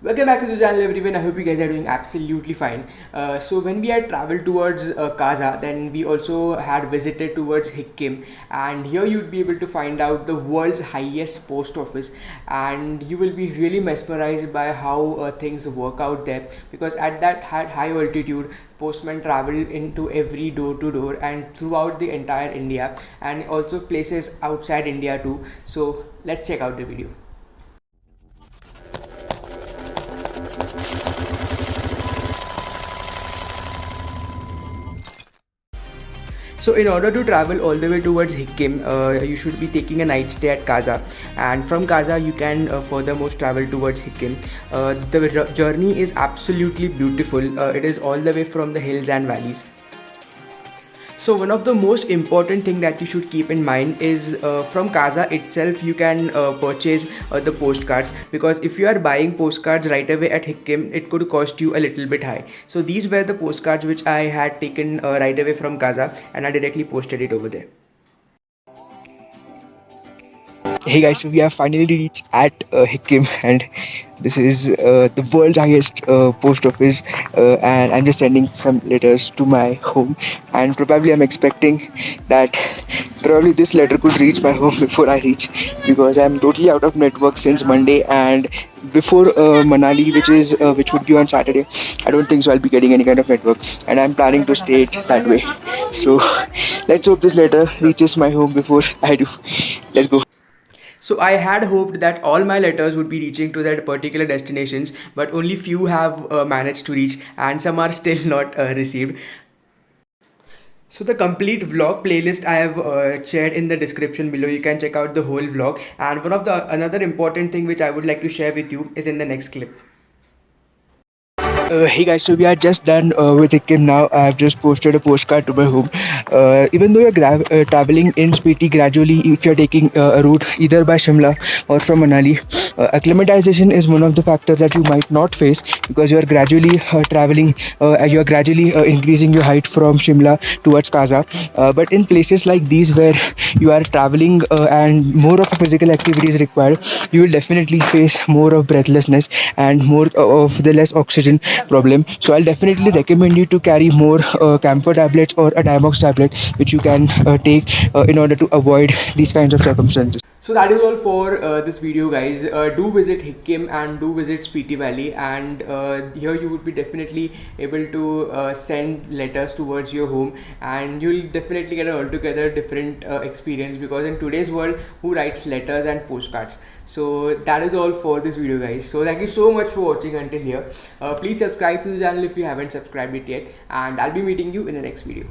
Welcome back to the channel everyone. I hope you guys are doing absolutely fine. So when we had traveled towards Kaza, then we also had visited towards Hikkim, and here you'd be able to find out the world's highest post office, and you will be really mesmerized by how things work out there, because at that high altitude postmen travel into every door to door and throughout the entire India, and also places outside India too. So let's check out the video. So in order to travel all the way towards Hikkim, you should be taking a night stay at Kaza, and from Kaza you can furthermost travel towards Hikkim. The journey is absolutely beautiful. It is all the way from the hills and valleys. So one of the most important thing that you should keep in mind is from Kaza itself you can purchase the postcards, because if you are buying postcards right away at Hikkim, it could cost you a little bit high. So these were the postcards which I had taken right away from Kaza, and I directly posted it over there. Hey guys, so we have finally reached at Hikkim, and this is the world's highest post office, and I'm just sending some letters to my home, and probably I'm expecting that probably this letter could reach my home before I reach, because I'm totally out of network since Monday, and before Manali, which would be on Saturday, I don't think so I'll be getting any kind of network, and I'm planning to stay it that way. So let's hope this letter reaches my home before I do. Let's go. So I had hoped that all my letters would be reaching to that particular destinations, but only few have managed to reach, and some are still not received. So the complete vlog playlist I have shared in the description below. You can check out the whole vlog. And another important thing which I would like to share with you is in the next clip. Hey guys, so we are just done with Hikkim now. I have just posted a postcard to my home. Even though you're traveling in Spiti gradually, if you're taking a route either by Shimla or from Manali, acclimatization is one of the factors that you might not face, because you are gradually traveling, you are gradually increasing your height from Shimla towards Kaza. But in places like these where you are traveling and more of a physical activity is required, you will definitely face more of breathlessness and more of the less oxygen problem. So I'll definitely recommend you to carry more camphor tablets or a Diamox tablet, which you can take in order to avoid these kinds of circumstances. So that is all for this video, guys. Do visit Hikkim and do visit Spiti Valley, and here you would be definitely able to send letters towards your home, and you'll definitely get an altogether different experience, because in today's world, who writes letters and postcards? So that is all for this video, guys. So thank you so much for watching until here. Please subscribe to the channel if you haven't subscribed it yet, and I'll be meeting you in the next video.